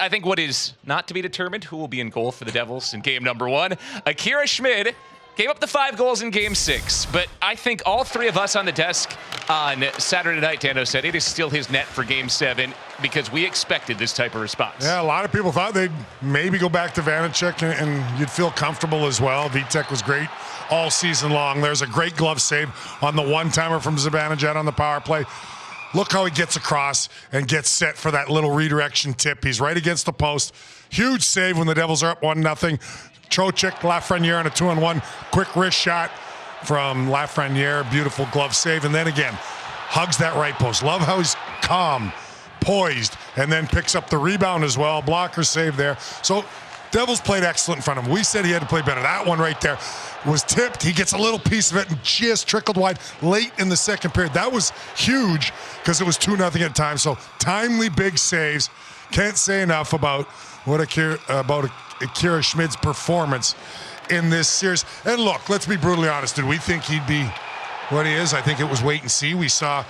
I think what is not to be determined, who will be in goal for the Devils in game number 1. Akira Schmid gave up the 5 goals in game 6, but I think all 3 of us on the desk on Saturday night, Dano said it is still his net for game 7 because we expected this type of response. Yeah, a lot of people thought they'd maybe go back to Vanacek and you'd feel comfortable as well. Vitek was great all season long. There's a great glove save on the one-timer from Zibanejad on the power play. Look how he gets across and gets set for that little redirection tip. He's right against the post. Huge save when the Devils are up 1-0. Trocheck, Lafreniere on a 2-on-1. Quick wrist shot from Lafreniere. Beautiful glove save. And then again, hugs that right post. Love how he's calm, poised, and then picks up the rebound as well. Blocker save there. So Devils played excellent in front of him. We said he had to play better. That one right there was tipped. He gets a little piece of it and just trickled wide late in the second period. That was huge because it was 2-0 at the time. So timely big saves. Can't say enough about Akira Schmid's performance in this series. And look, let's be brutally honest. Did we think he'd be what he is? I think it was wait and see. We saw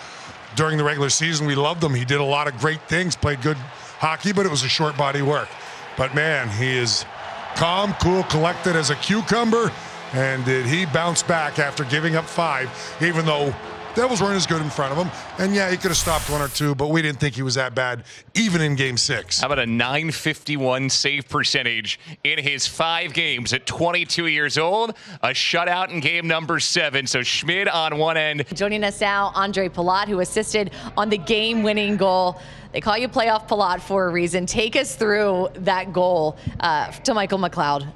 during the regular season, we loved him. He did a lot of great things, played good hockey, but it was a short body work. But man, he is calm, cool, collected as a cucumber. And did he bounce back after giving up 5, even though Devils weren't as good in front of him. And yeah, he could have stopped 1 or 2, but we didn't think he was that bad, even in game 6. How about a .951 save percentage in his 5 games at 22 years old? A shutout in game number 7. So Schmid on one end. Joining us now, Ondrej Palat, who assisted on the game-winning goal. They call you Playoff Palat for a reason. Take us through that goal to Michael McLeod.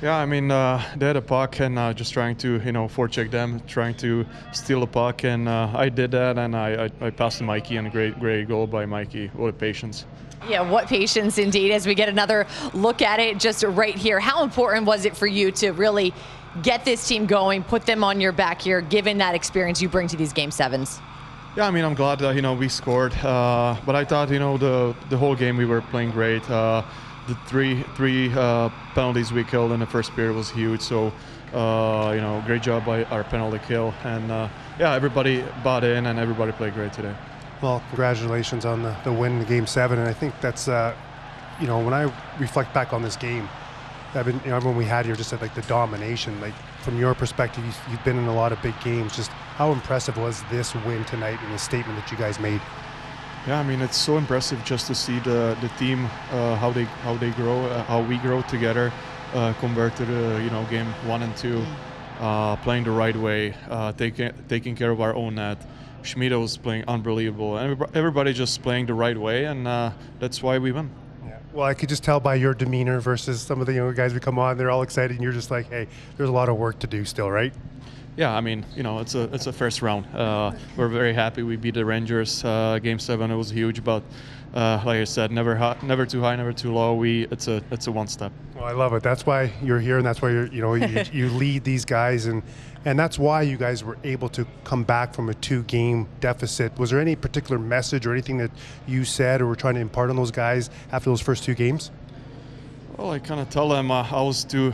Yeah, I mean, they had a puck and just trying to, forecheck them, trying to steal the puck, and I did that, and I passed to Mikey, and a great goal by Mikey. What a patience. Yeah, what patience indeed, as we get another look at it just right here. How important was it for you to really get this team going, put them on your back here, given that experience you bring to these Game 7s? Yeah, I mean, I'm glad that, we scored, but I thought, the whole game we were playing great. The three penalties we killed in the first period was huge. So, great job by our penalty kill. And, yeah, everybody bought in and everybody played great today. Well, congratulations on the win in Game 7. And I think that's, when I reflect back on this game, everyone we had here just said, like, the domination. Like, from your perspective, you've been in a lot of big games. Just how impressive was this win tonight and the statement that you guys made? Yeah, I mean, it's so impressive just to see the team, how they grow, how we grow together, compared to the game 1 and 2, playing the right way, taking care of our own net. Schmid was playing unbelievable, and everybody just playing the right way, and that's why we won. Yeah. Well, I could just tell by your demeanor versus some of the younger guys we come on. They're all excited, and you're just like, hey, there's a lot of work to do still, right? Yeah, I mean, it's a first round. We're very happy we beat the Rangers. Game 7, it was huge, but like I said, never too high, never too low. It's a one step. Well, I love it. That's why you're here, and that's why you lead these guys, and that's why you guys were able to come back from a 2-game deficit. Was there any particular message or anything that you said or were trying to impart on those guys after those first 2 games? Well, I kind of tell them I was down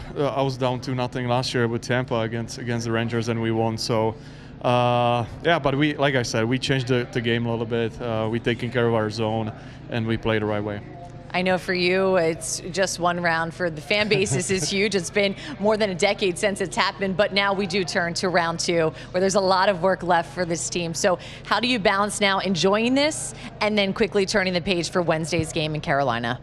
2-0 last year with Tampa against the Rangers, and we won. So, yeah, but like I said, we changed the game a little bit. We taking care of our zone, and we play the right way. I know for you, it's just 1 round. For the fan base, this is huge. It's been more than a decade since it's happened, but now we do turn to round 2, where there's a lot of work left for this team. So how do you balance now enjoying this and then quickly turning the page for Wednesday's game in Carolina?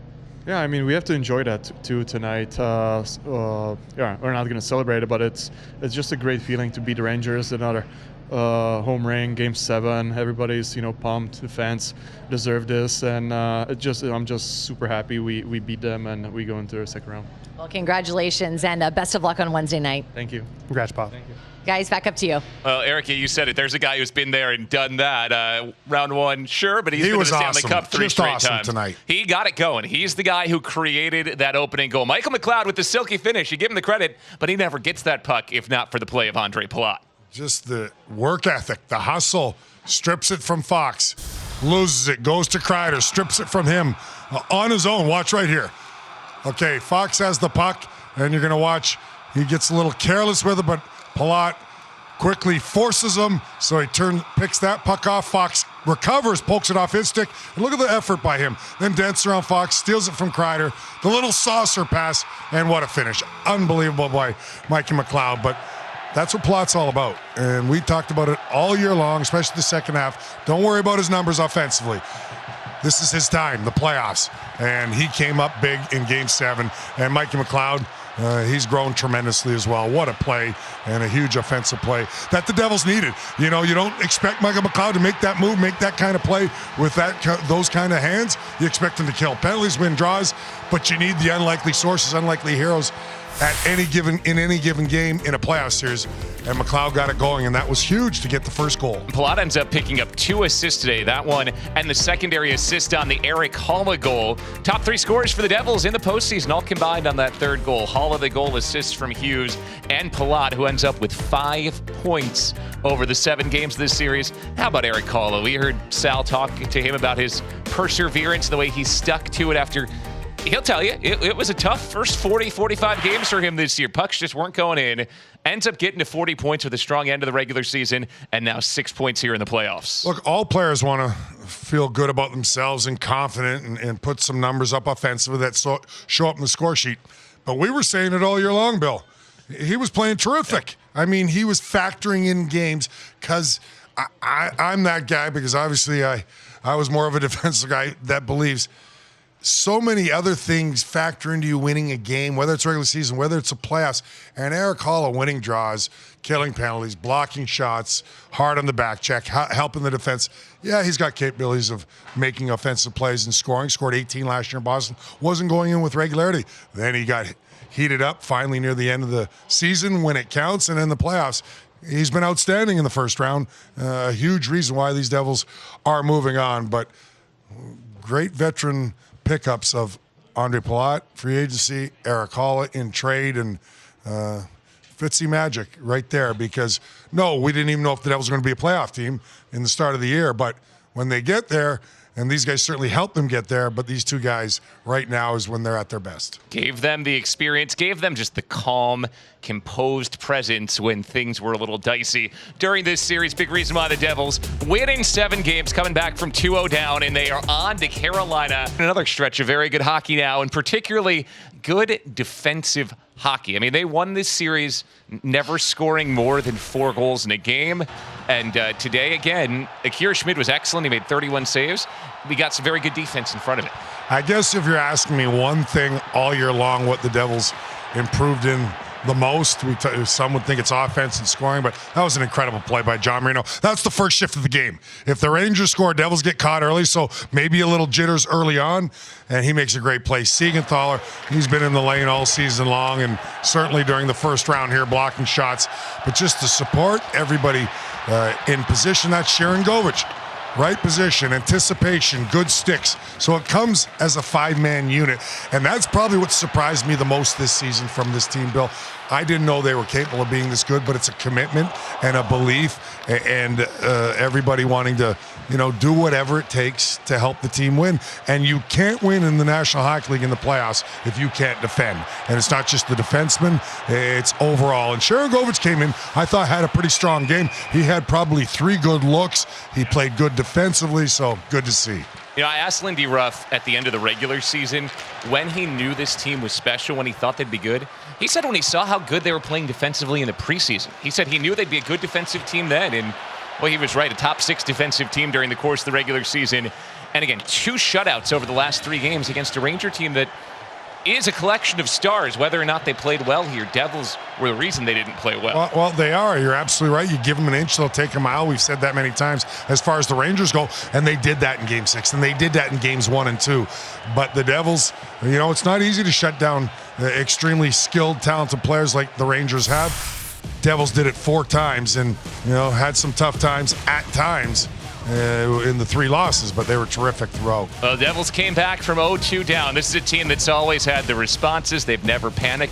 Yeah, I mean, we have to enjoy that too tonight. Yeah, we're not going to celebrate it, but it's just a great feeling to beat the Rangers. Another home ring, Game 7. Everybody's pumped. The fans deserve this, and I'm just super happy we beat them and we go into the second round. Well, congratulations and best of luck on Wednesday night. Thank you. Congrats, Pop. Thank you. Guys, back up to you. Well, Erica, you said it. There's a guy who's been there and done that. Round 1, sure, but he been to the Stanley Cup 3 straight times. Tonight. He got it going. He's the guy who created that opening goal. Michael McLeod with the silky finish. You give him the credit, but he never gets that puck if not for the play of Ondrej Palat. Just the work ethic, the hustle, strips it from Fox, loses it, goes to Kreider, strips it from him on his own. Watch right here. Okay, Fox has the puck, and you're going to watch. He gets a little careless with it, but Palat quickly forces him, so he picks that puck off Fox, recovers, pokes it off his stick, and look at the effort by him. Then dances around Fox, steals it from Kreider, the little saucer pass, and what a finish. Unbelievable by Mikey McLeod, but that's what Palat's all about. And we talked about it all year long, especially the second half. Don't worry about his numbers offensively. This is his time, the playoffs. And he came up big in Game 7. And Mikey McLeod, he's grown tremendously as well. What a play and a huge offensive play that the Devils needed. You know, you don't expect Mikey McLeod to make that move, make that kind of play with those kind of hands. You expect him to kill penalties, win draws, but you need the unlikely sources, unlikely heroes in any given game in a playoff series, and McLeod got it going, and that was huge to get the first goal. Palat ends up picking up 2 assists today, that one and the secondary assist on the Erik Haula goal. Top 3 scorers for the Devils in the postseason, all combined on that third goal. Haula the goal, assists from Hughes, and Palat, who ends up with 5 points over the 7 games of this series. How about Erik Haula? We heard Sal talk to him about his perseverance, the way he stuck to it after. He'll tell you, it was a tough first 40, 45 games for him this year. Pucks just weren't going in. Ends up getting to 40 points with a strong end of the regular season, and now 6 points here in the playoffs. Look, all players want to feel good about themselves and confident and put some numbers up offensively that show up in the score sheet. But we were saying it all year long, Bill. He was playing terrific. I mean, he was factoring in games because I'm that guy, because obviously I was more of a defensive guy that believes so many other things factor into you winning a game, whether it's regular season, whether it's a playoffs. And Erik Haula winning draws, killing penalties, blocking shots, hard on the back check, helping the defense. Yeah, he's got capabilities of making offensive plays and scoring. Scored 18 last year in Boston. Wasn't going in with regularity. Then he got heated up finally near the end of the season when it counts, and in the playoffs. He's been outstanding in the first round. A huge reason why these Devils are moving on. But great veteran pickups of Ondrej Palat, free agency, Erik Haula in trade, and Fitzy magic right there, because no, we didn't even know if the Devils were going to be a playoff team in the start of the year, but when they get there, and these guys certainly helped them get there, but these two guys right now is when they're at their best. Gave them the experience, gave them just the calm, composed presence when things were a little dicey during this series. Big reason why the Devils winning 7 games, coming back from 2-0 down, and they are on to Carolina. Another stretch of very good hockey now, and particularly good defensive hockey. I mean, they won this series never scoring more than 4 goals in a game. And today, again, Akira Schmid was excellent. He made 31 saves. We got some very good defense in front of it. I guess if you're asking me one thing all year long, what the Devils improved in the most, some would think it's offense and scoring, but that was an incredible play by John Marino. That's the first shift of the game. If the Rangers score, Devils get caught early, so maybe a little jitters early on, and he makes a great play. Siegenthaler, he's been in the lane all season long, and certainly during the first round here, blocking shots. But just to support everybody in position, that's Sharon Govich. Right position, anticipation, good sticks. So it comes as a 5-man unit. And that's probably what surprised me the most this season from this team, Bill. I didn't know they were capable of being this good, but it's a commitment and a belief, and everybody wanting to, do whatever it takes to help the team win. And you can't win in the National Hockey League in the playoffs if you can't defend. And it's not just the defenseman, it's overall. And Sharon Govich came in, I thought, had a pretty strong game. He had probably 3 good looks. He played good defensively, so good to see. I asked Lindy Ruff at the end of the regular season when he knew this team was special, when he thought they'd be good. He said when he saw how good they were playing defensively in the preseason. He said he knew they'd be a good defensive team then, and, well, he was right, a top 6 defensive team during the course of the regular season. And again, 2 shutouts over the last 3 games against a Ranger team that is a collection of stars. Whether or not they played well here, Devils were the reason they didn't play well. Well, they are. You're absolutely right. You give them an inch, they'll take a mile. We've said that many times as far as the Rangers go, and they did that in Game 6, and they did that in Games 1 and 2. But the Devils, it's not easy to shut down the extremely skilled, talented players like the Rangers have. Devils did it 4 times and, had some tough times at times. In the 3 losses, but they were terrific throughout. Well, the Devils came back from 0-2 down. This is a team that's always had the responses. They've never panicked.